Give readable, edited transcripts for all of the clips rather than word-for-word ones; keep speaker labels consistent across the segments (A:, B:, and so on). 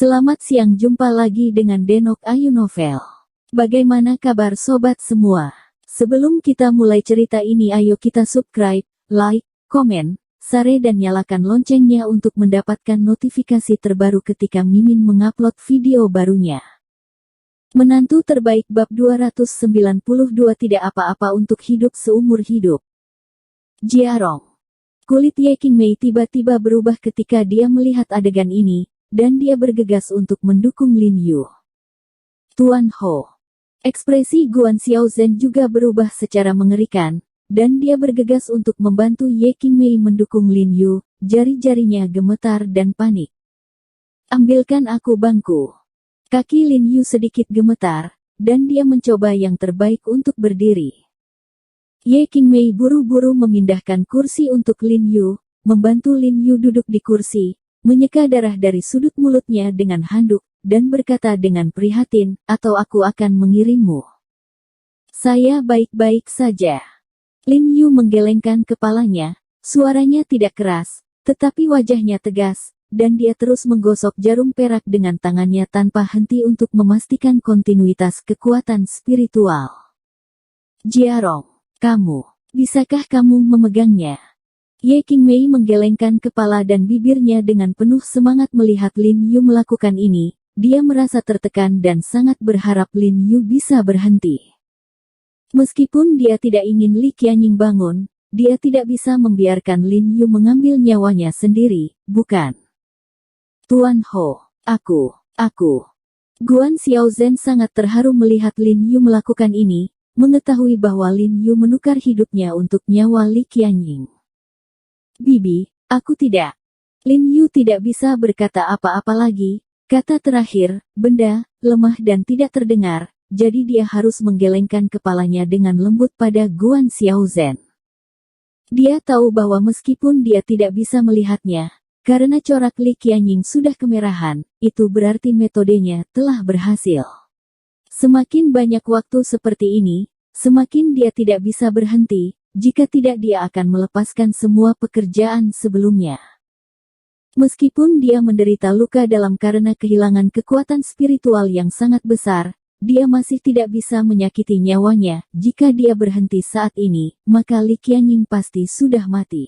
A: Selamat siang, jumpa lagi dengan Denok Ayu Novel. Bagaimana kabar sobat semua? Sebelum kita mulai cerita ini, ayo kita subscribe, like, komen, share dan nyalakan loncengnya untuk mendapatkan notifikasi terbaru ketika Mimin mengupload video barunya. Menantu terbaik bab 292, tidak apa-apa untuk hidup seumur hidup. Jiarong. Kulit Ye Qingmei tiba-tiba berubah ketika dia melihat adegan ini, dan dia bergegas untuk mendukung Lin Yu. Tuan Ho. Ekspresi Guan Xiaozhen juga berubah secara mengerikan, dan dia bergegas untuk membantu Ye Qingmei mendukung Lin Yu, jari-jarinya gemetar dan panik. Ambilkan aku bangku. Kaki Lin Yu sedikit gemetar, dan dia mencoba yang terbaik untuk berdiri. Ye Qingmei buru-buru memindahkan kursi untuk Lin Yu, membantu Lin Yu duduk di kursi, menyeka darah dari sudut mulutnya dengan handuk, dan berkata dengan prihatin, "Atau aku akan mengirimmu." "Saya baik-baik saja." Lin Yu menggelengkan kepalanya, suaranya tidak keras, tetapi wajahnya tegas, dan dia terus menggosok jarum perak dengan tangannya tanpa henti untuk memastikan kontinuitas kekuatan spiritual. "Jiarong, bisakah kamu memegangnya?" Ye Qingmei menggelengkan kepala dan bibirnya dengan penuh semangat melihat Lin Yu melakukan ini. Dia merasa tertekan dan sangat berharap Lin Yu bisa berhenti. Meskipun dia tidak ingin Li Qianying bangun, dia tidak bisa membiarkan Lin Yu mengambil nyawanya sendiri, bukan? "Tuan Ho, aku. Guan Xiaozhen sangat terharu melihat Lin Yu melakukan ini, mengetahui bahwa Lin Yu menukar hidupnya untuk nyawa Li Qianying. "Bibi, aku tidak." Lin Yu tidak bisa berkata apa-apa lagi. Kata terakhir, benda, lemah dan tidak terdengar, jadi dia harus menggelengkan kepalanya dengan lembut pada Guan Xiaozhen. Dia tahu bahwa meskipun dia tidak bisa melihatnya, karena corak Li Qianying sudah kemerahan, itu berarti metodenya telah berhasil. Semakin banyak waktu seperti ini, semakin dia tidak bisa berhenti. Jika tidak, dia akan melepaskan semua pekerjaan sebelumnya. Meskipun dia menderita luka dalam karena kehilangan kekuatan spiritual yang sangat besar, dia masih tidak bisa menyakiti nyawanya. Jika dia berhenti saat ini, maka Li Qianying pasti sudah mati.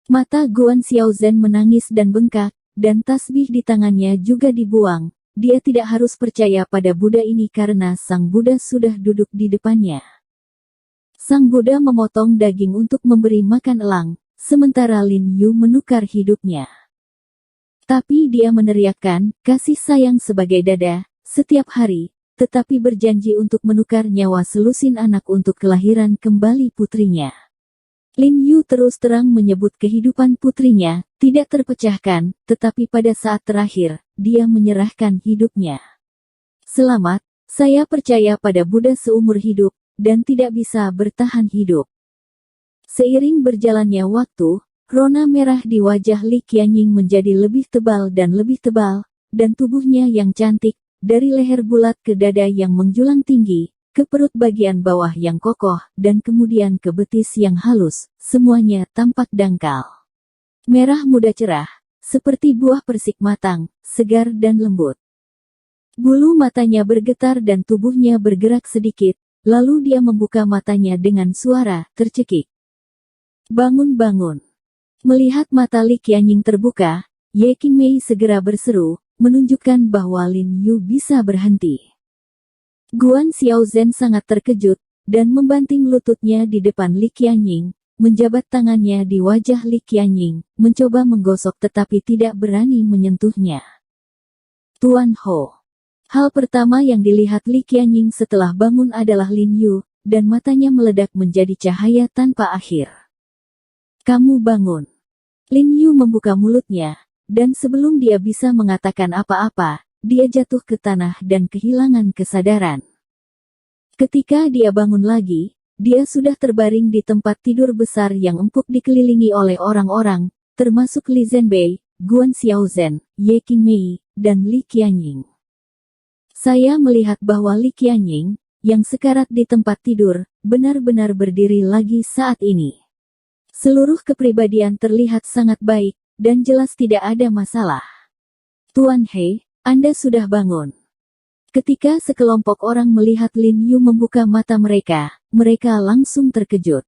A: Mata Guan Xiaozhen menangis dan bengkak, dan tasbih di tangannya juga dibuang. Dia tidak harus percaya pada Buddha ini karena sang Buddha sudah duduk di depannya. Sang Buddha memotong daging untuk memberi makan elang, sementara Lin Yu menukar hidupnya. Tapi dia meneriakkan kasih sayang sebagai dada setiap hari, tetapi berjanji untuk menukar nyawa selusin anak untuk kelahiran kembali putrinya. Lin Yu terus terang menyebut kehidupan putrinya tidak terpecahkan, tetapi pada saat terakhir, dia menyerahkan hidupnya. "Selamat, saya percaya pada Buddha seumur hidup, dan tidak bisa bertahan hidup." Seiring berjalannya waktu, rona merah di wajah Li Qianying menjadi lebih tebal, dan tubuhnya yang cantik, dari leher bulat ke dada yang menjulang tinggi, ke perut bagian bawah yang kokoh, dan kemudian ke betis yang halus, semuanya tampak dangkal. Merah muda cerah, seperti buah persik matang, segar dan lembut. Bulu matanya bergetar dan tubuhnya bergerak sedikit. Lalu dia membuka matanya dengan suara tercekik. "Bangun." Melihat mata Li Qianying terbuka, Ye Qingmei segera berseru, menunjukkan bahwa Lin Yu bisa berhenti. Guan Xiaozhen sangat terkejut, dan membanting lututnya di depan Li Qianying, menjabat tangannya di wajah Li Qianying, mencoba menggosok tetapi tidak berani menyentuhnya. "Tuan Ho." Hal pertama yang dilihat Li Qianying setelah bangun adalah Lin Yu, dan matanya meledak menjadi cahaya tanpa akhir. "Kamu bangun." Lin Yu membuka mulutnya, dan sebelum dia bisa mengatakan apa-apa, dia jatuh ke tanah dan kehilangan kesadaran. Ketika dia bangun lagi, dia sudah terbaring di tempat tidur besar yang empuk dikelilingi oleh orang-orang, termasuk Li Zhenbei, Guan Xiaozhen, Ye Qingmei, dan Li Qianying. Saya melihat bahwa Li Qianying, yang sekarat di tempat tidur, benar-benar berdiri lagi saat ini. Seluruh kepribadian terlihat sangat baik, dan jelas tidak ada masalah. Tuan He, Anda sudah bangun. Ketika sekelompok orang melihat Lin Yu membuka mata mereka langsung terkejut.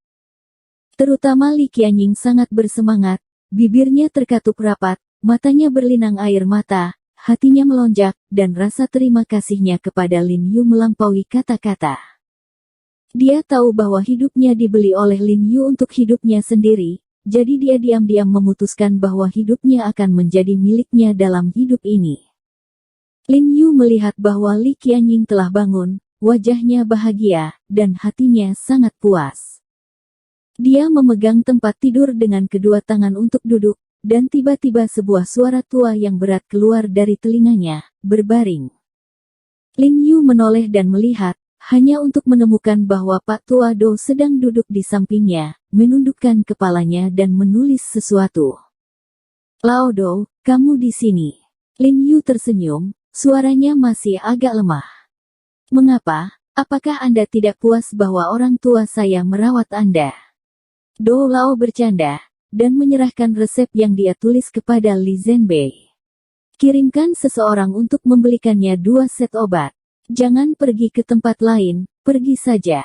A: Terutama Li Qianying sangat bersemangat, bibirnya terkatup rapat, matanya berlinang air mata, hatinya melonjak, dan rasa terima kasihnya kepada Lin Yu melampaui kata-kata. Dia tahu bahwa hidupnya dibeli oleh Lin Yu untuk hidupnya sendiri, jadi dia diam-diam memutuskan bahwa hidupnya akan menjadi miliknya dalam hidup ini. Lin Yu melihat bahwa Li Qianying telah bangun, wajahnya bahagia, dan hatinya sangat puas. Dia memegang tempat tidur dengan kedua tangan untuk duduk, dan tiba-tiba sebuah suara tua yang berat keluar dari telinganya, berbaring. Lin Yu menoleh dan melihat, hanya untuk menemukan bahwa Pak Tua Do sedang duduk di sampingnya, menundukkan kepalanya dan menulis sesuatu. Lao Do, kamu di sini. Lin Yu tersenyum. Suaranya masih agak lemah. Mengapa? Apakah Anda tidak puas bahwa orang tua saya merawat Anda? Do Lao bercanda, dan menyerahkan resep yang dia tulis kepada Li Zhenbei. Kirimkan seseorang untuk membelikannya 2 set obat. Jangan pergi ke tempat lain, pergi saja.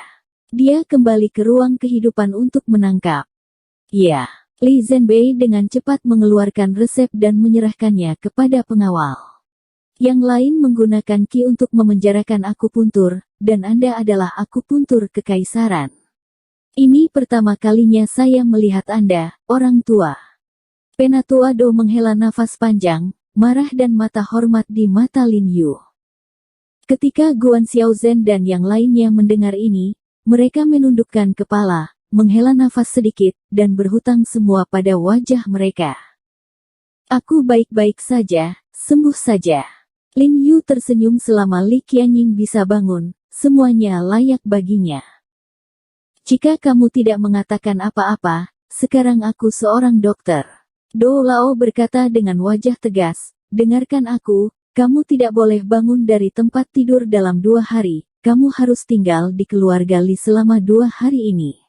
A: Dia kembali ke ruang kehidupan untuk menangkap. Ya, Li Zhenbei dengan cepat mengeluarkan resep dan menyerahkannya kepada pengawal. Yang lain menggunakan ki untuk memenjarakan akupuntur, dan Anda adalah akupuntur kekaisaran. Ini pertama kalinya saya melihat Anda, orang tua. Penatua Do menghela nafas panjang, marah dan mata hormat di mata Lin Yu. Ketika Guan Xiaozhen dan yang lainnya mendengar ini, mereka menundukkan kepala, menghela nafas sedikit, dan berhutang semua pada wajah mereka. Aku baik-baik saja, sembuh saja. Lin Yu tersenyum selama Li Qianying bisa bangun, semuanya layak baginya. Jika kamu tidak mengatakan apa-apa, sekarang aku seorang dokter. Do Lao berkata dengan wajah tegas, dengarkan aku, kamu tidak boleh bangun dari tempat tidur dalam 2 hari, kamu harus tinggal di keluarga Li selama 2 hari ini.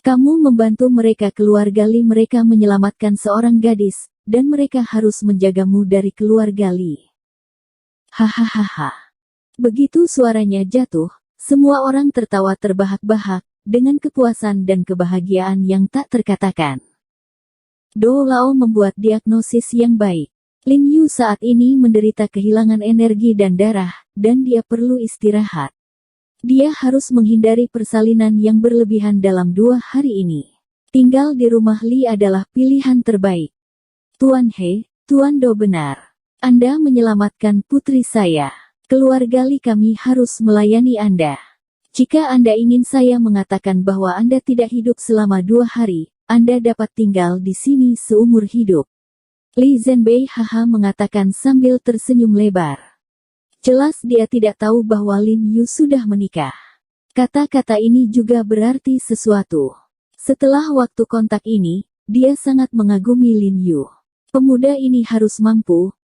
A: Kamu membantu mereka keluarga Li mereka menyelamatkan seorang gadis, dan mereka harus menjagamu dari keluarga Li. Hahaha. Begitu suaranya jatuh, semua orang tertawa terbahak-bahak, dengan kepuasan dan kebahagiaan yang tak terkatakan. Do Lao membuat diagnosis yang baik. Lin Yu saat ini menderita kehilangan energi dan darah, dan dia perlu istirahat. Dia harus menghindari persalinan yang berlebihan dalam 2 hari ini. Tinggal di rumah Li adalah pilihan terbaik. Tuan He, Tuan Do benar. Anda menyelamatkan putri saya. Keluarga Li kami harus melayani Anda. Jika Anda ingin saya mengatakan bahwa Anda tidak hidup selama 2 hari, Anda dapat tinggal di sini seumur hidup. Li Zhenbei haha mengatakan sambil tersenyum lebar. Jelas dia tidak tahu bahwa Lin Yu sudah menikah. Kata-kata ini juga berarti sesuatu. Setelah waktu kontak ini, dia sangat mengagumi Lin Yu. Pemuda ini harus mampu,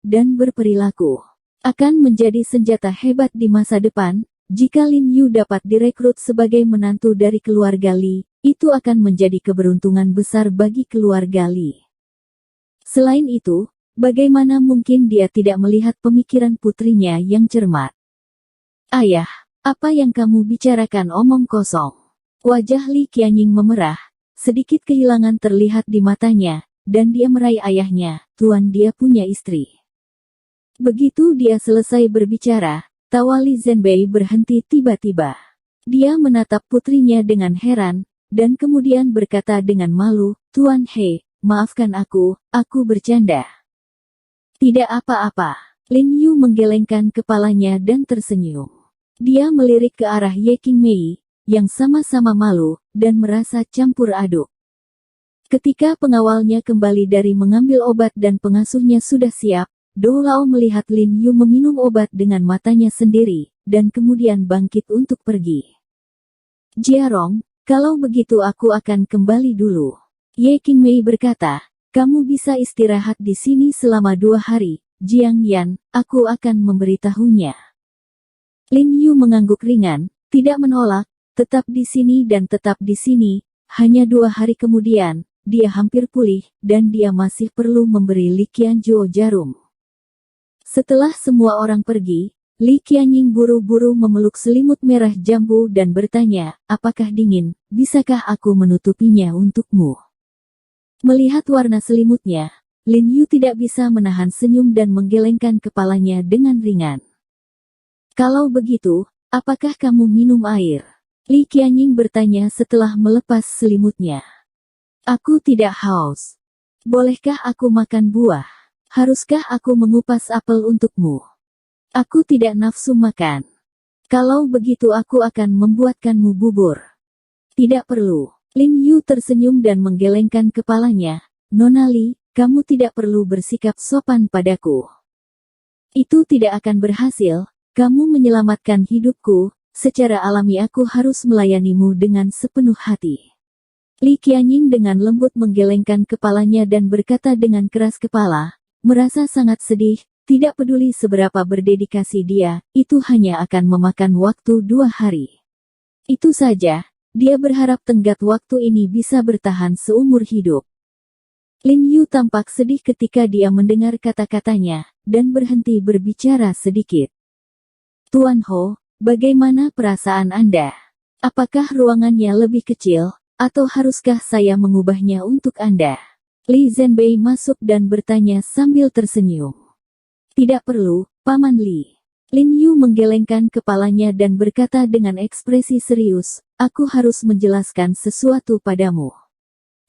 A: dan berperilaku. Akan menjadi senjata hebat di masa depan, jika Lin Yu dapat direkrut sebagai menantu dari keluarga Li, itu akan menjadi keberuntungan besar bagi keluarga Li. Selain itu, bagaimana mungkin dia tidak melihat pemikiran putrinya yang cermat? Ayah, apa yang kamu bicarakan omong kosong? Wajah Li Qianying memerah, sedikit kehilangan terlihat di matanya, dan dia meraih ayahnya, tuan dia punya istri. Begitu dia selesai berbicara, tawa Li Zhenbei berhenti tiba-tiba. Dia menatap putrinya dengan heran, dan kemudian berkata dengan malu, Tuan He, maafkan aku bercanda. Tidak apa-apa. Lin Yu menggelengkan kepalanya dan tersenyum. Dia melirik ke arah Ye Qingmei, yang sama-sama malu, dan merasa campur aduk. Ketika pengawalnya kembali dari mengambil obat dan pengasuhnya sudah siap, Do Lao melihat Lin Yu meminum obat dengan matanya sendiri, dan kemudian bangkit untuk pergi. Jiarong, kalau begitu aku akan kembali dulu. Ye Qingmei berkata, kamu bisa istirahat di sini selama 2 hari, Jiang Yan, aku akan memberitahunya. Lin Yu mengangguk ringan, tidak menolak, tetap di sini dan tetap di sini. Hanya 2 hari kemudian, dia hampir pulih, dan dia masih perlu memberi Li Qianzhou jarum. Setelah semua orang pergi, Li Qianying buru-buru memeluk selimut merah jambu dan bertanya, apakah dingin, bisakah aku menutupinya untukmu? Melihat warna selimutnya, Lin Yu tidak bisa menahan senyum dan menggelengkan kepalanya dengan ringan. Kalau begitu, apakah kamu minum air? Li Qianying bertanya setelah melepas selimutnya. Aku tidak haus. Bolehkah aku makan buah? Haruskah aku mengupas apel untukmu? Aku tidak nafsu makan. Kalau begitu aku akan membuatkanmu bubur. Tidak perlu. Lin Yu tersenyum dan menggelengkan kepalanya. Nona Li, kamu tidak perlu bersikap sopan padaku. Itu tidak akan berhasil. Kamu menyelamatkan hidupku. Secara alami aku harus melayanimu dengan sepenuh hati. Li Qianying dengan lembut menggelengkan kepalanya dan berkata dengan keras kepala, merasa sangat sedih, tidak peduli seberapa berdedikasi dia, itu hanya akan memakan waktu 2 hari. Itu saja, dia berharap tenggat waktu ini bisa bertahan seumur hidup. Lin Yu tampak sedih ketika dia mendengar kata-katanya, dan berhenti berbicara sedikit. Tuan Ho, bagaimana perasaan Anda? Apakah ruangannya lebih kecil? Atau haruskah saya mengubahnya untuk Anda? Li Zhenbei masuk dan bertanya sambil tersenyum. Tidak perlu, Paman Li. Lin Yu menggelengkan kepalanya dan berkata dengan ekspresi serius, aku harus menjelaskan sesuatu padamu.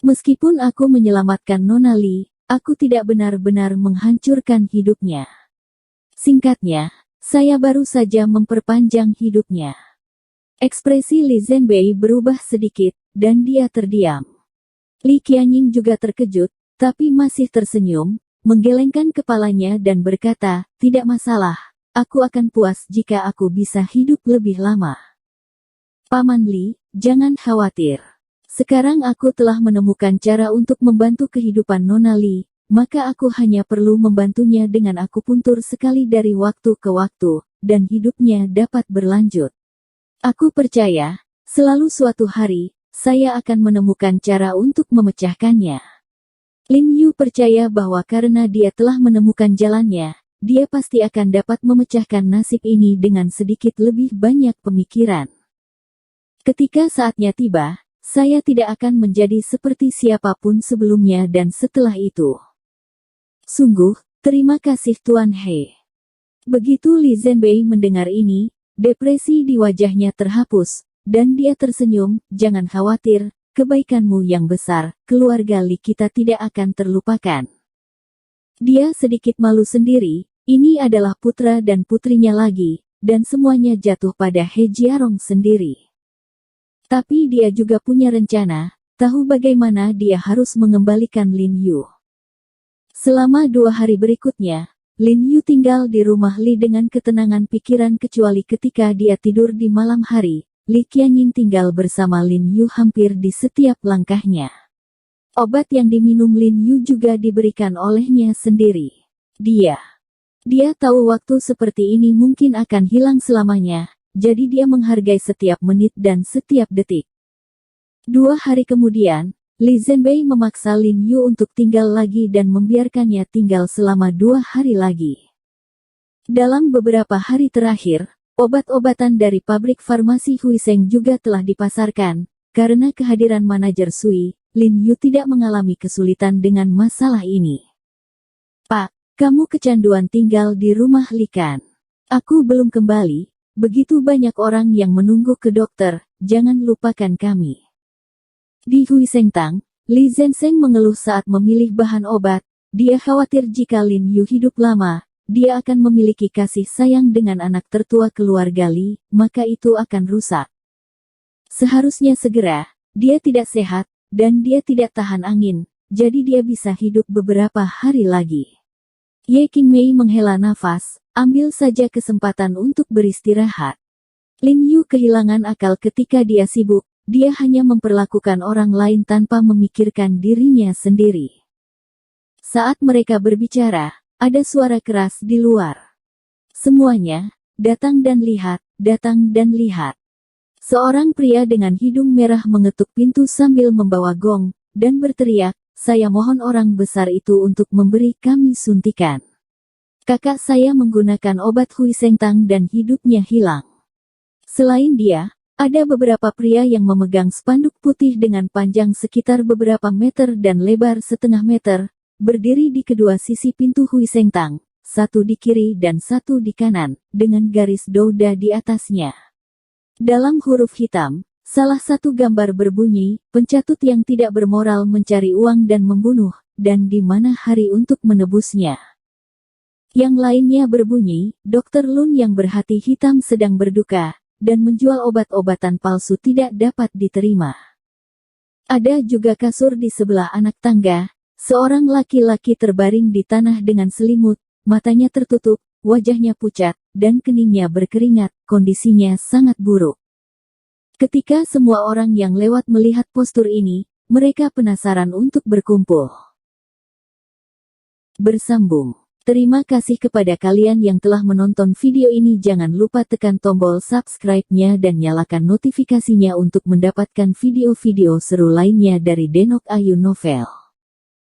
A: Meskipun aku menyelamatkan Nona Li, aku tidak benar-benar menghancurkan hidupnya. Singkatnya, saya baru saja memperpanjang hidupnya. Ekspresi Li Zhenbei berubah sedikit, dan dia terdiam. Li Qianying juga terkejut, tapi masih tersenyum, menggelengkan kepalanya dan berkata, tidak masalah, aku akan puas jika aku bisa hidup lebih lama. Paman Li, jangan khawatir. Sekarang aku telah menemukan cara untuk membantu kehidupan Nona Li, maka aku hanya perlu membantunya dengan akupuntur sekali dari waktu ke waktu, dan hidupnya dapat berlanjut. Aku percaya, selalu suatu hari, saya akan menemukan cara untuk memecahkannya. Lin Yu percaya bahwa karena dia telah menemukan jalannya, dia pasti akan dapat memecahkan nasib ini dengan sedikit lebih banyak pemikiran. Ketika saatnya tiba, saya tidak akan menjadi seperti siapapun sebelumnya dan setelah itu. Sungguh, terima kasih Tuan He. Begitu Li Zhenbei mendengar ini, depresi di wajahnya terhapus, dan dia tersenyum, jangan khawatir, kebaikanmu yang besar, keluarga Li kita tidak akan terlupakan. Dia sedikit malu sendiri, ini adalah putra dan putrinya lagi, dan semuanya jatuh pada He Jiarong sendiri. Tapi dia juga punya rencana, tahu bagaimana dia harus mengembalikan Lin Yu. Selama 2 hari berikutnya, Lin Yu tinggal di rumah Li dengan ketenangan pikiran kecuali ketika dia tidur di malam hari. Li Qianying tinggal bersama Lin Yu hampir di setiap langkahnya. Obat yang diminum Lin Yu juga diberikan olehnya sendiri. Dia tahu waktu seperti ini mungkin akan hilang selamanya, jadi dia menghargai setiap menit dan setiap detik. 2 hari kemudian, Li Zhenbei memaksa Lin Yu untuk tinggal lagi dan membiarkannya tinggal selama 2 hari lagi. Dalam beberapa hari terakhir, obat-obatan dari pabrik farmasi Huiseng juga telah dipasarkan. Karena kehadiran manajer Sui, Lin Yu tidak mengalami kesulitan dengan masalah ini. Pak, kamu kecanduan tinggal di rumah Li kan? Aku belum kembali, begitu banyak orang yang menunggu ke dokter, jangan lupakan kami. Di Huiseng Tang, Li Zhensheng mengeluh saat memilih bahan obat, dia khawatir jika Lin Yu hidup lama, dia akan memiliki kasih sayang dengan anak tertua keluarga Li, maka itu akan rusak. Seharusnya segera, dia tidak sehat, dan dia tidak tahan angin, jadi dia bisa hidup beberapa hari lagi. Ye Qingmei menghela nafas, ambil saja kesempatan untuk beristirahat. Lin Yu kehilangan akal ketika dia sibuk, dia hanya memperlakukan orang lain tanpa memikirkan dirinya sendiri. Saat mereka berbicara, ada suara keras di luar. Semuanya, datang dan lihat, datang dan lihat. Seorang pria dengan hidung merah mengetuk pintu sambil membawa gong, dan berteriak, saya mohon orang besar itu untuk memberi kami suntikan. Kakak saya menggunakan obat Hui Seng Tang dan hidupnya hilang. Selain dia, ada beberapa pria yang memegang spanduk putih dengan panjang sekitar beberapa meter dan lebar setengah meter, berdiri di kedua sisi pintu Hui Seng Tang, satu di kiri dan satu di kanan, dengan garis douda di atasnya. Dalam huruf hitam, salah satu gambar berbunyi, pencatut yang tidak bermoral mencari uang dan membunuh, dan di mana hari untuk menebusnya. Yang lainnya berbunyi, Dr. Lun yang berhati hitam sedang berduka, dan menjual obat-obatan palsu tidak dapat diterima. Ada juga kasur di sebelah anak tangga, seorang laki-laki terbaring di tanah dengan selimut, matanya tertutup, wajahnya pucat, dan keningnya berkeringat, kondisinya sangat buruk. Ketika semua orang yang lewat melihat postur ini, mereka penasaran untuk berkumpul. Bersambung. Terima kasih kepada kalian yang telah menonton video ini. Jangan lupa tekan tombol subscribe-nya dan nyalakan notifikasinya untuk mendapatkan video-video seru lainnya dari Denok Ayu Novel.